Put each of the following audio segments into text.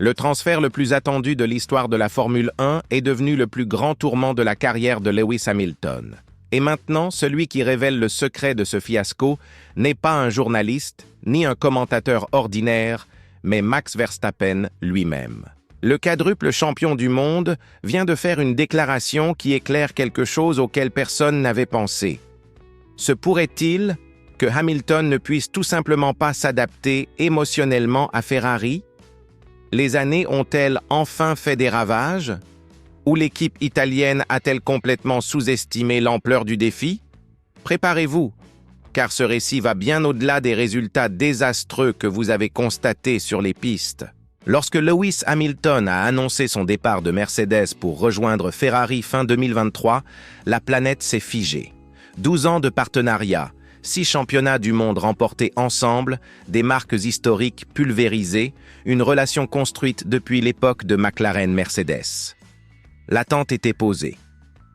Le transfert le plus attendu de l'histoire de la Formule 1 est devenu le plus grand tourment de la carrière de Lewis Hamilton. Et maintenant, celui qui révèle le secret de ce fiasco n'est pas un journaliste, ni un commentateur ordinaire, mais Max Verstappen lui-même. Le quadruple champion du monde vient de faire une déclaration qui éclaire quelque chose auquel personne n'avait pensé. Se pourrait-il que Hamilton ne puisse tout simplement pas s'adapter émotionnellement à Ferrari? Les années ont-elles enfin fait des ravages? Ou l'équipe italienne a-t-elle complètement sous-estimé l'ampleur du défi? Préparez-vous, car ce récit va bien au-delà des résultats désastreux que vous avez constatés sur les pistes. Lorsque Lewis Hamilton a annoncé son départ de Mercedes pour rejoindre Ferrari fin 2023, la planète s'est figée. 12 ans de partenariat, 6 championnats du monde remportés ensemble, des marques historiques pulvérisées, une relation construite depuis l'époque de McLaren-Mercedes. L'attente était posée.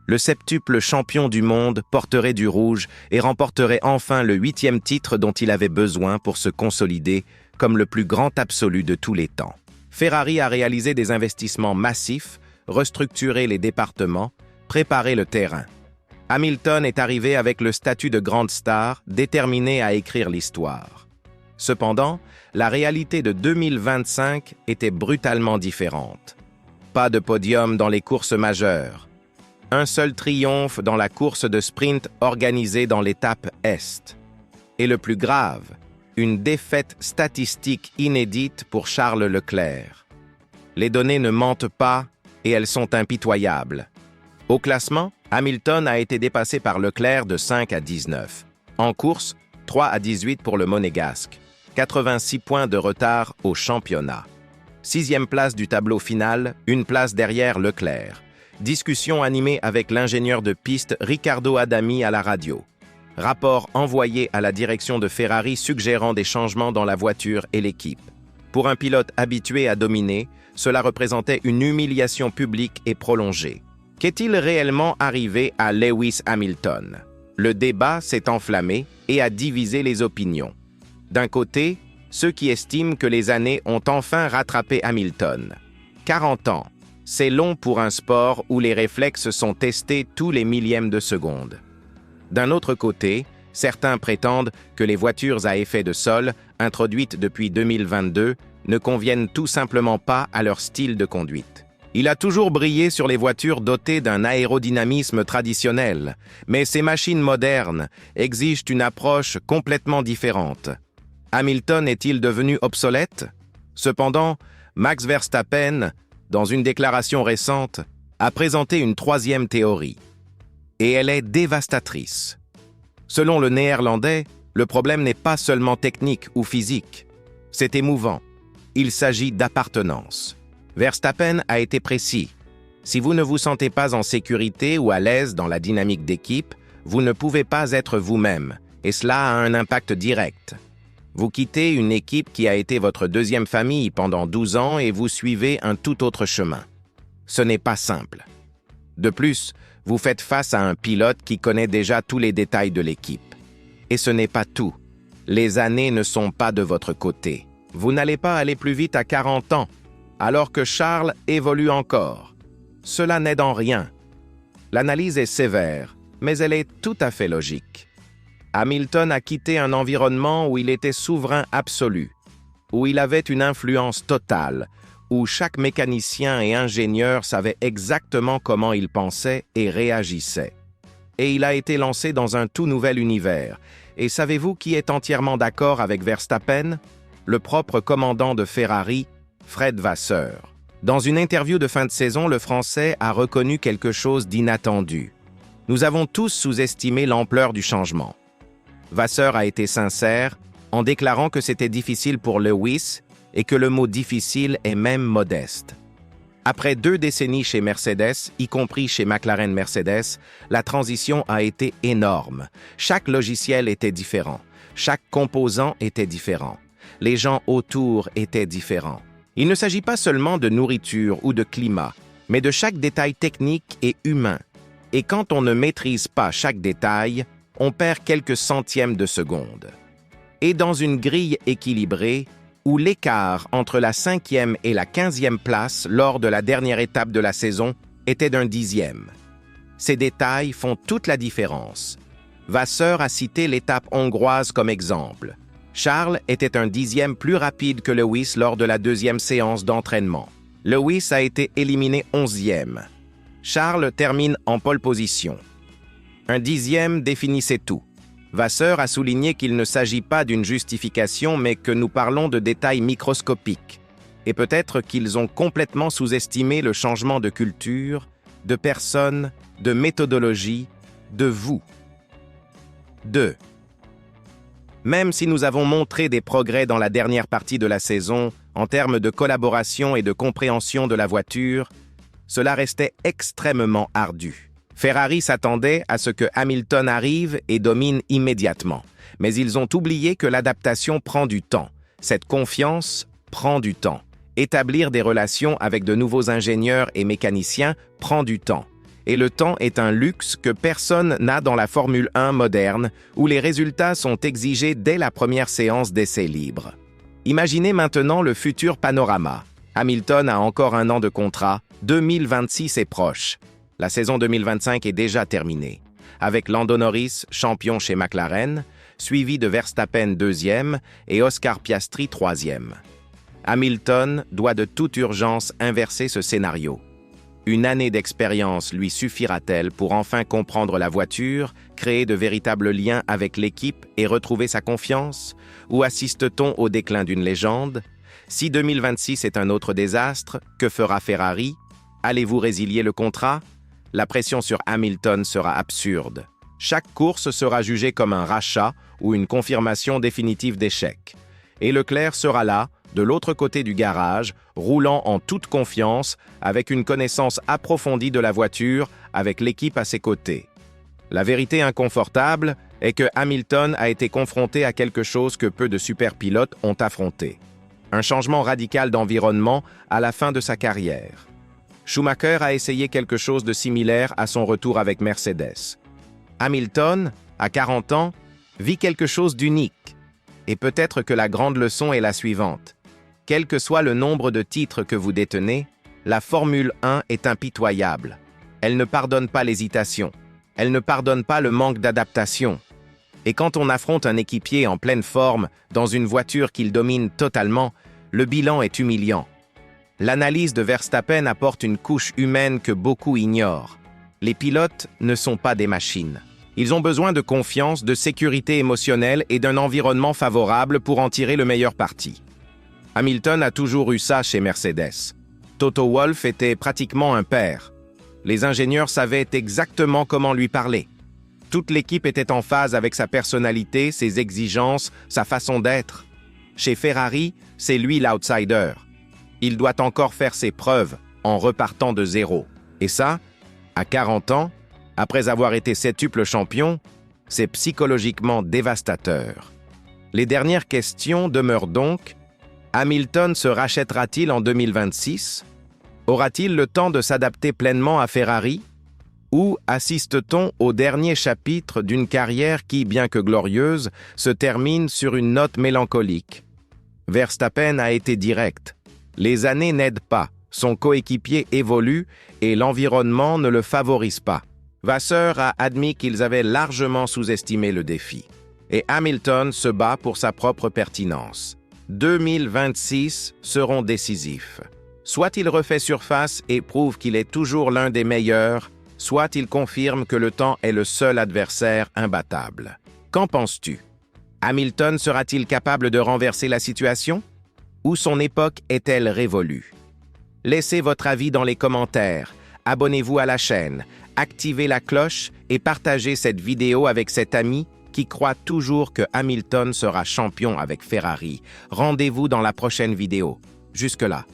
Le septuple champion du monde porterait du rouge et remporterait enfin le 8e titre dont il avait besoin pour se consolider comme le plus grand absolu de tous les temps. Ferrari a réalisé des investissements massifs, restructuré les départements, préparé le terrain. Hamilton est arrivé avec le statut de grande star, déterminé à écrire l'histoire. Cependant, la réalité de 2025 était brutalement différente. Pas de podium dans les courses majeures. Un seul triomphe dans la course de sprint organisée dans l'étape Est. Et le plus grave, une défaite statistique inédite pour Charles Leclerc. Les données ne mentent pas et elles sont impitoyables. Au classement, Hamilton a été dépassé par Leclerc de 5 à 19. En course, 3 à 18 pour le Monégasque. 86 points de retard au championnat. 6e place du tableau final, une place derrière Leclerc. Discussion animée avec l'ingénieur de piste Riccardo Adami à la radio. Rapport envoyé à la direction de Ferrari suggérant des changements dans la voiture et l'équipe. Pour un pilote habitué à dominer, cela représentait une humiliation publique et prolongée. Qu'est-il réellement arrivé à Lewis Hamilton? Le débat s'est enflammé et a divisé les opinions. D'un côté, ceux qui estiment que les années ont enfin rattrapé Hamilton. 40 ans, c'est long pour un sport où les réflexes sont testés tous les millièmes de seconde. D'un autre côté, certains prétendent que les voitures à effet de sol, introduites depuis 2022, ne conviennent tout simplement pas à leur style de conduite. Il a toujours brillé sur les voitures dotées d'un aérodynamisme traditionnel, mais ces machines modernes exigent une approche complètement différente. Hamilton est-il devenu obsolète? Cependant, Max Verstappen, dans une déclaration récente, a présenté une 3e théorie. Et elle est dévastatrice. Selon le Néerlandais, le problème n'est pas seulement technique ou physique. C'est émouvant. Il s'agit d'appartenance. Verstappen a été précis. Si vous ne vous sentez pas en sécurité ou à l'aise dans la dynamique d'équipe, vous ne pouvez pas être vous-même, et cela a un impact direct. Vous quittez une équipe qui a été votre 2e famille pendant 12 ans et vous suivez un tout autre chemin. Ce n'est pas simple. De plus, vous faites face à un pilote qui connaît déjà tous les détails de l'équipe. Et ce n'est pas tout. Les années ne sont pas de votre côté. Vous n'allez pas aller plus vite à 40 ans, alors que Charles évolue encore. Cela n'aide en rien. L'analyse est sévère, mais elle est tout à fait logique. Hamilton a quitté un environnement où il était souverain absolu, où il avait une influence totale, où chaque mécanicien et ingénieur savait exactement comment il pensait et réagissait. Et il a été lancé dans un tout nouvel univers. Et savez-vous qui est entièrement d'accord avec Verstappen? Le propre commandant de Ferrari, Fred Vasseur. Dans une interview de fin de saison, le Français a reconnu quelque chose d'inattendu. Nous avons tous sous-estimé l'ampleur du changement. Vasseur a été sincère en déclarant que c'était difficile pour Lewis et que le mot difficile est même modeste. Après 2 décennies chez Mercedes, y compris chez McLaren Mercedes, la transition a été énorme. Chaque logiciel était différent, chaque composant était différent, les gens autour étaient différents. Il ne s'agit pas seulement de nourriture ou de climat, mais de chaque détail technique et humain. Et quand on ne maîtrise pas chaque détail, on perd quelques centièmes de seconde. Et dans une grille équilibrée, où l'écart entre la 5e et la 15e place lors de la dernière étape de la saison était d'un 10e. Ces détails font toute la différence. Vasseur a cité l'étape hongroise comme exemple. Charles était un 10e plus rapide que Lewis lors de la 2e séance d'entraînement. Lewis a été éliminé 11e. Charles termine en pole position. Un 10e définissait tout. Vasseur a souligné qu'il ne s'agit pas d'une justification, mais que nous parlons de détails microscopiques. Et peut-être qu'ils ont complètement sous-estimé le changement de culture, de personne, de méthodologie, de vous. 2. Même si nous avons montré des progrès dans la dernière partie de la saison, en termes de collaboration et de compréhension de la voiture, cela restait extrêmement ardu. Ferrari s'attendait à ce que Hamilton arrive et domine immédiatement. Mais ils ont oublié que l'adaptation prend du temps. Cette confiance prend du temps. Établir des relations avec de nouveaux ingénieurs et mécaniciens prend du temps. Et le temps est un luxe que personne n'a dans la Formule 1 moderne, où les résultats sont exigés dès la première séance d'essai libre. Imaginez maintenant le futur panorama. Hamilton a encore 1 an de contrat, 2026 est proche. La saison 2025 est déjà terminée, avec Lando Norris, champion chez McLaren, suivi de Verstappen 2e et Oscar Piastri 3e. Hamilton doit de toute urgence inverser ce scénario. Une année d'expérience lui suffira-t-elle pour enfin comprendre la voiture, créer de véritables liens avec l'équipe et retrouver sa confiance? Ou assiste-t-on au déclin d'une légende? Si 2026 est un autre désastre, que fera Ferrari? Allez-vous résilier le contrat? La pression sur Hamilton sera absurde. Chaque course sera jugée comme un rachat ou une confirmation définitive d'échec. Et Leclerc sera là, de l'autre côté du garage, roulant en toute confiance, avec une connaissance approfondie de la voiture, avec l'équipe à ses côtés. La vérité inconfortable est que Hamilton a été confronté à quelque chose que peu de superpilotes ont affronté. Un changement radical d'environnement à la fin de sa carrière. Schumacher a essayé quelque chose de similaire à son retour avec Mercedes. Hamilton, à 40 ans, vit quelque chose d'unique. Et peut-être que la grande leçon est la suivante. Quel que soit le nombre de titres que vous détenez, la Formule 1 est impitoyable. Elle ne pardonne pas l'hésitation. Elle ne pardonne pas le manque d'adaptation. Et quand on affronte un équipier en pleine forme, dans une voiture qu'il domine totalement, le bilan est humiliant. L'analyse de Verstappen apporte une couche humaine que beaucoup ignorent. Les pilotes ne sont pas des machines. Ils ont besoin de confiance, de sécurité émotionnelle et d'un environnement favorable pour en tirer le meilleur parti. Hamilton a toujours eu ça chez Mercedes. Toto Wolff était pratiquement un père. Les ingénieurs savaient exactement comment lui parler. Toute l'équipe était en phase avec sa personnalité, ses exigences, sa façon d'être. Chez Ferrari, c'est lui l'outsider. Il doit encore faire ses preuves en repartant de zéro. Et ça, à 40 ans, après avoir été septuple champion, c'est psychologiquement dévastateur. Les dernières questions demeurent donc: Hamilton se rachètera-t-il en 2026? Aura-t-il le temps de s'adapter pleinement à Ferrari? Ou assiste-t-on au dernier chapitre d'une carrière qui, bien que glorieuse, se termine sur une note mélancolique? Verstappen a été direct. Les années n'aident pas, son coéquipier évolue et l'environnement ne le favorise pas. Vasseur a admis qu'ils avaient largement sous-estimé le défi. Et Hamilton se bat pour sa propre pertinence. 2026 seront décisifs. Soit il refait surface et prouve qu'il est toujours l'un des meilleurs, soit il confirme que le temps est le seul adversaire imbattable. Qu'en penses-tu? Hamilton sera-t-il capable de renverser la situation? Ou son époque est-elle révolue? Laissez votre avis dans les commentaires, abonnez-vous à la chaîne, activez la cloche et partagez cette vidéo avec cet ami qui croit toujours que Hamilton sera champion avec Ferrari. Rendez-vous dans la prochaine vidéo. Jusque-là.